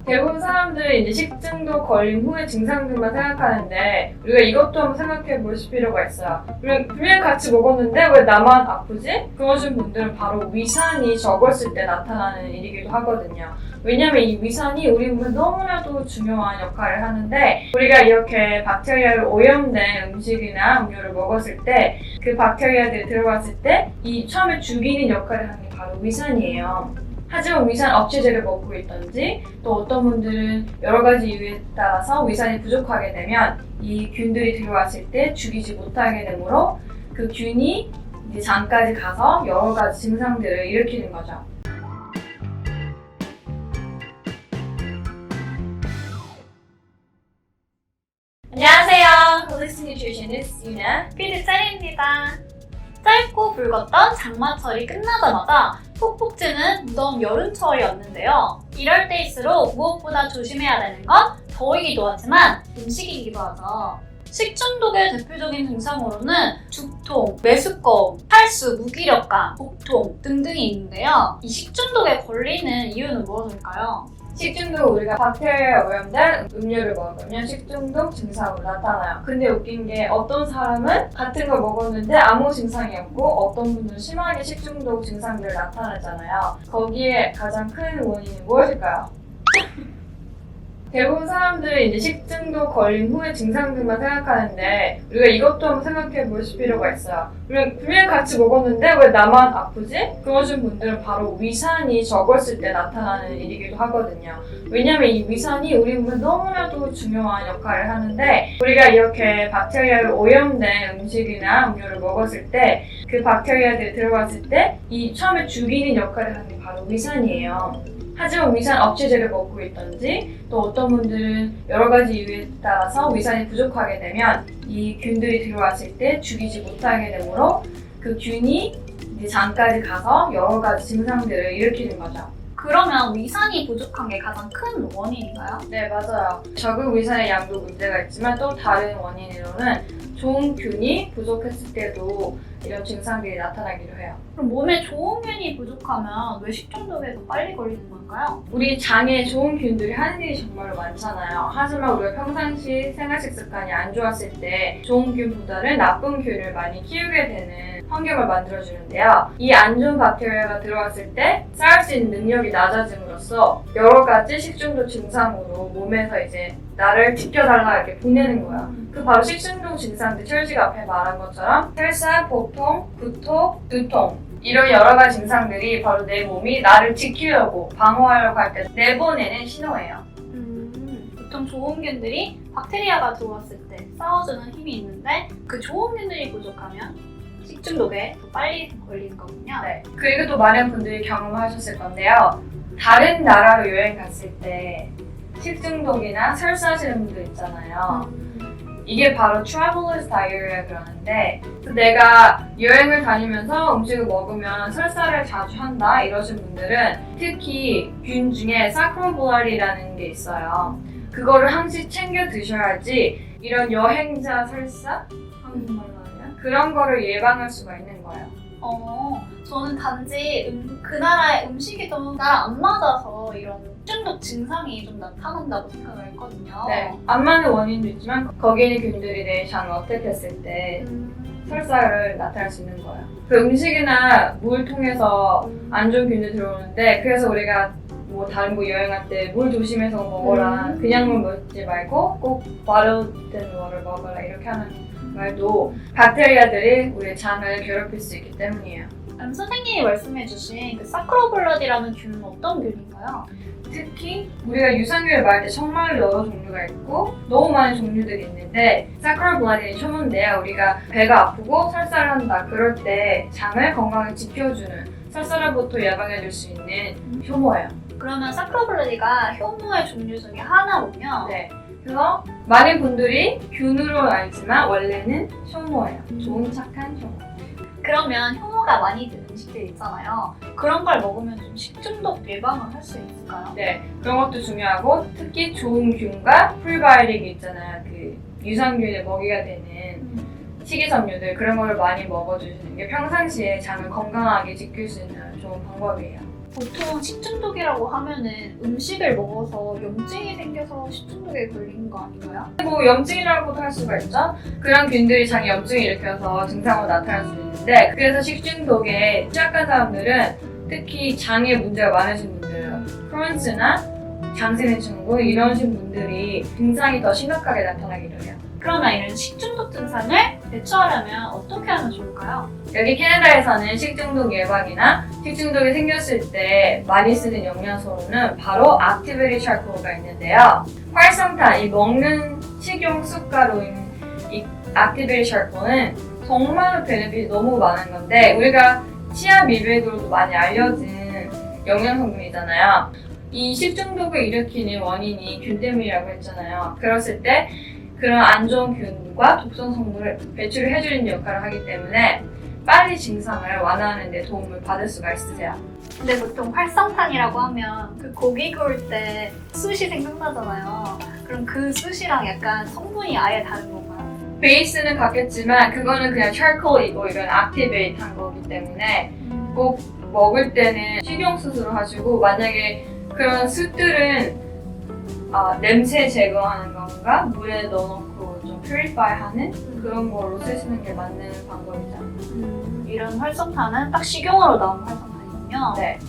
대부분 사람들이 이제 식중독 걸린 후의 증상들만 생각하는데 우리가 이것도 한번 생각해 보실 필요가 있어요. 우리가 분명히 같이 먹었는데 왜 나만 아프지? 그러신 분들은 바로 위산이 적었을 때 나타나는 일이기도 하거든요. 왜냐면 이 위산이 우리 몸에 너무나도 중요한 역할을 하는데 우리가 이렇게 박테리아로 오염된 음식이나 음료를 먹었을 때 그 박테리아들이 들어갔을 때 이 처음에 죽이는 역할을 하는 게 바로 위산이에요. 하지만 위산 억제제를 먹고 있든지 또 어떤 분들은 여러 가지 이유에 따라서 위산이 부족하게 되면 이 균들이 들어왔을 때 죽이지 못하게 되므로 그 균이 이제 장까지 가서 여러 가지 증상들을 일으키는 거죠. 안녕하세요. Holistic Nutritionist 유나 PD 짤입니다. 짧고 붉었던 장마철이 끝나자마자 푹푹 찌는 무더운 여름철이었는데요. 이럴 때일수록 무엇보다 조심해야 되는 건 더위기도 하지만 음식이기도 하죠. 식중독의 대표적인 증상으로는 두통, 메스꺼움, 탈수, 무기력감, 복통 등등이 있는데요. 이 식중독에 걸리는 이유는 무엇일까요? 식중독 우리가 박테리아에 오염된 음료를 먹으면 식중독 증상으로 나타나요. 근데 웃긴 게 어떤 사람은 같은 걸 먹었는데 아무 증상이 없고 어떤 분들은 심하게 식중독 증상들 나타나잖아요. 거기에 가장 큰 원인이 무엇일까요? 대부분 사람들이 이제 식중독 걸린 후의 증상들만 생각하는데 우리가 이것도 한번 생각해 보실 필요가 있어요. 우리가 분명히 같이 먹었는데 왜 나만 아프지? 그러신 분들은 바로 위산이 적었을 때 나타나는 일이기도 하거든요. 왜냐면 이 위산이 우리 몸에 너무나도 중요한 역할을 하는데 우리가 이렇게 박테리아로 오염된 음식이나 음료를 먹었을 때 그 박테리아들이 들어갔을 때 이 처음에 죽이는 역할을 하는 게 바로 위산이에요. 하지만 위산 억제제를 먹고 있든지 또 어떤 분들은 여러 가지 이유에 따라서 위산이 부족하게 되면 이 균들이 들어왔을 때 죽이지 못하게 되므로 그 균이 이제 장까지 가서 여러 가지 증상들을 일으키는 거죠. 그러면 위산이 부족한 게 가장 큰 원인인가요? 네, 맞아요. 적은 위산의 양도 문제가 있지만 또 다른 원인으로는 좋은 균이 부족했을 때도 이런 증상들이 나타나기도 해요. 그럼 몸에 좋은 균이 부족하면 왜 식중독에 더 빨리 걸리는 걸까요? 우리 장에 좋은 균들이 하는 일이 정말 많잖아요. 하지만 우리가 평상시 생활식 습관이 안 좋았을 때 좋은 균보다는 나쁜 균을 많이 키우게 되는 환경을 만들어주는데요. 이 안 좋은 박테리아가 들어왔을 때 쌓을 수 있는 능력이 낮아짐으로써 여러 가지 식중독 증상으로 몸에서 이제 나를 지켜달라 이렇게 보내는 거야. 그 바로 식중독 증상들 철지가 앞에 말한 것처럼 설사, 복통, 구토, 두통 이런 여러 가지 증상들이 바로 내 몸이 나를 지키려고 방어하려고 할 때 내보내는 신호예요. 보통 좋은 균들이 박테리아가 들어왔을 때 싸워주는 힘이 있는데 그 좋은 균들이 부족하면 식중독에 더 빨리 걸리는 거군요. 네. 그리고 또 많은 분들이 경험하셨을 건데요. 다른 나라로 여행 갔을 때 식중독이나 설사하시는 분들 있잖아요. 이게 바로 traveler's diarrhea 그러는데 내가 여행을 다니면서 음식을 먹으면 설사를 자주 한다 이러신 분들은 특히 균 중에 사크로볼라리라는 게 있어요. 그거를 항상 챙겨 드셔야지 이런 여행자 설사? 한국말로 하면 그런 거를 예방할 수가 있는 거예요. 저는 단지 그 나라의 음식이 좀 나랑 안 맞아서 이런 식중독 증상이 좀 나타난다고 생각을 했거든요. 네, 안 맞는 원인도 있지만 거기에 있는 균들이 내 장을 어택했을 때 설사를 나타낼 수 있는 거예요. 그 음식이나 물 통해서 안 좋은 균들이 들어오는데 그래서 우리가 뭐 다른 곳 여행할 때 물 조심해서 먹어라 그냥 물 먹지 말고 꼭 bottled water 먹어라 이렇게 하는 말도 박테리아들이 우리 장을 괴롭힐 수 있기 때문이에요. 선생님이 말씀해주신 그 사크로볼라디라는 균은 어떤 균인가요? 특히 우리가 유산균을 말할 때 정말 여러 종류가 있고 너무 많은 종류들이 있는데 사크로볼라디는 효모인데요. 우리가 배가 아프고 설사를 한다 그럴 때 장을 건강하게 지켜주는 설사로부터 예방해줄 수 있는 효모예요. 그러면 사크로볼라디가 효모의 종류 중에 하나군요. 네. 그래서 많은 분들이 균으로 알지만 원래는 효모예요. 좋은 착한 효모. 그러면 효모가 많이 든 음식들 있잖아요. 그런 걸 먹으면 좀 식중독 예방을 할 수 있을까요? 네, 그런 것도 중요하고 특히 좋은 균과 프리바이오틱이 있잖아요. 그 유산균의 먹이가 되는 식이섬유들 그런 걸 많이 먹어주시는 게 평상시에 장을 건강하게 지킬 수 있는 좋은 방법이에요. 보통 식중독이라고 하면은 음식을 먹어서 염증이 생겨서 식중독에 걸린 거 아닌가요? 뭐 염증이라고도 할 수가 있죠. 그런 균들이 장에 염증을 일으켜서 증상으로 나타날 수 있는데 그래서 식중독에 취약한 사람들은 특히 장에 문제가 많으신 분들, 크론스나 장세균 증후군 이러신 분들이 증상이 더 심각하게 나타나기도 해요. 그러면 이런 식중독 증상을 대처하려면 어떻게 하면 좋을까요? 여기 캐나다에서는 식중독 예방이나 식중독이 생겼을 때 많이 쓰는 영양소로는 바로 액티베이티드 찰코가 있는데요. 활성탄, 이 먹는 식용 쑥가루인 이 액티베이티드 찰코는 정말로 베네핏이 너무 많은 건데 우리가 치아 미백으로도 많이 알려진 영양성분이잖아요. 이 식중독을 일으키는 원인이 균 때문이라고 했잖아요. 그랬을 때 그런 안 좋은 균과 독성 성분을 배출을 해주는 역할을 하기 때문에 빨리 증상을 완화하는 데 도움을 받을 수가 있으세요. 근데 보통 활성탄이라고 하면 그 고기 구울 때 숯이 생각나잖아요. 그럼 그 숯이랑 약간 성분이 아예 다른 건가요? 베이스는 같겠지만 그거는 그냥 charcoal이고 이건 액티베이트 한 거기 때문에 꼭 먹을 때는 식용숯으로 하시고 만약에 그런 숯들은 냄새 제거하는 건가 물에 넣어놓고 좀 퓨리파이 하는 그런 걸로 쓰시는 게 맞는 방법이죠. 이런 활성탄은 딱 식용으로 나온 활성탄이군요. 네.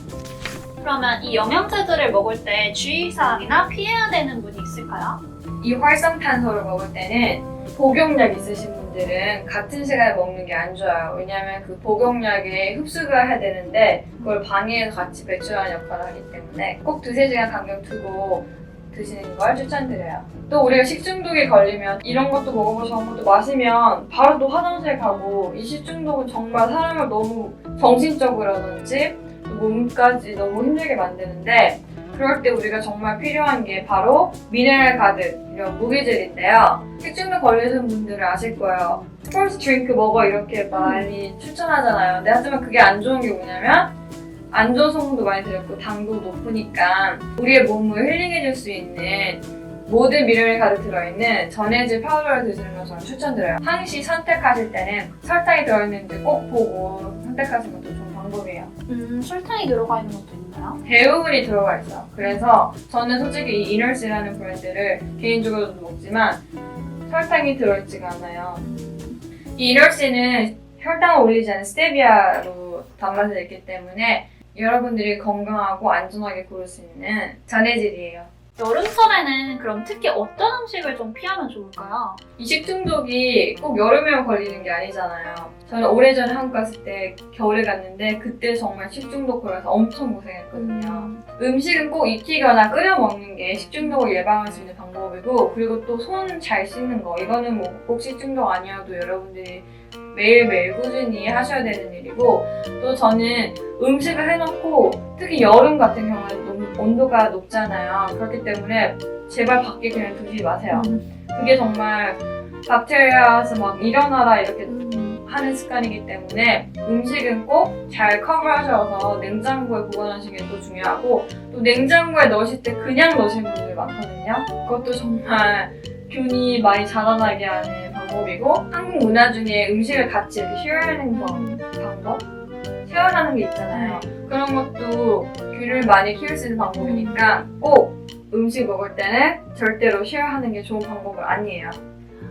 그러면 이 영양제들을 먹을 때 주의사항이나 피해야 되는 분이 있을까요? 이 활성탄소를 먹을 때는 복용약 있으신 분들은 같은 시간에 먹는 게 안 좋아요. 왜냐하면 그 복용약에 흡수가 해야 되는데 그걸 방해해서 같이 배출하는 역할을 하기 때문에 꼭 2-3시간 간격 두고 드시는 걸 추천드려요. 또 우리가 식중독에 걸리면 이런 것도 먹어보고 저런 것도 마시면 바로 또 화장실 가고 이 식중독은 정말 사람을 너무 정신적으로든지 또 몸까지 너무 힘들게 만드는데 그럴 때 우리가 정말 필요한 게 바로 미네랄 가득 이런 무기질인데요. 식중독 걸리신 분들은 아실 거예요. 스포츠 드링크 먹어 이렇게 많이 추천하잖아요. 근데 하지만 그게 안 좋은 게 뭐냐면 안 좋은 성분도 많이 들었고 당도 높으니까 우리의 몸을 힐링해줄 수 있는 모든 미네랄이 가득 들어있는 전해질 파우더를 드시는 걸 저는 추천드려요. 항시 선택하실 때는 설탕이 들어있는지 꼭 보고 선택하시는 것도 좋은 방법이에요. 설탕이 들어가 있는 것도 있나요? 대부분이 들어가 있어요. 그래서 저는 솔직히 이 이너스라는 브랜드를 개인적으로도 먹지만 설탕이 들어있지가 않아요. 이 이너스는 혈당을 올리지 않은 스테비아로 단맛을 있기 때문에 여러분들이 건강하고 안전하게 고를 수 있는 전해질이에요. 여름철에는 그럼 특히 어떤 음식을 좀 피하면 좋을까요? 이 식중독이 꼭 여름에만 걸리는 게 아니잖아요. 저는 오래전에 한국 갔을 때 겨울에 갔는데 그때 정말 식중독 걸려서 엄청 고생했거든요. 음식은 꼭 익히거나 끓여 먹는 게 식중독을 예방할 수 있는 방법이고 그리고 또 손 잘 씻는 거 이거는 뭐 꼭 식중독 아니어도 여러분들이 매일매일 꾸준히 하셔야 되는 일이고 또 저는 음식을 해놓고 특히 여름 같은 경우는 너무 온도가 높잖아요. 그렇기 때문에 제발 밖에 그냥 두지 마세요. 그게 정말 박테리아에서 막 일어나라 이렇게 하는 습관이기 때문에 음식은 꼭 잘 커버하셔서 냉장고에 보관하시는 게 또 중요하고 또 냉장고에 넣으실 때 그냥 넣으시는 분들 많거든요. 그것도 정말 균이 많이 자라나게 하는 방법이고 한국 문화 중에 음식을 같이 이렇게 쉐어하는 방법? 쉐어하는 게 있잖아요. 그런 것도 균을 많이 키울 수 있는 방법이니까 꼭 음식 먹을 때는 절대로 쉐어하는 게 좋은 방법은 아니에요.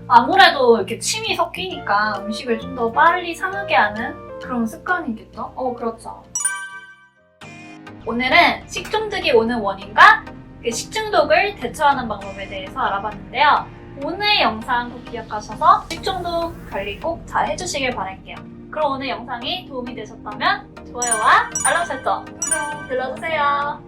아무래도 이렇게 침이 섞이니까 음식을 좀 더 빨리 상하게 하는 그런 습관이겠죠? 그렇죠. 오늘은 식중독이 오는 원인과 그 식중독을 대처하는 방법에 대해서 알아봤는데요. 오늘 영상 꼭 기억하셔서 식중독 관리 꼭 잘 해주시길 바랄게요. 그럼 오늘 영상이 도움이 되셨다면 좋아요와 알람 설정 눌러주세요.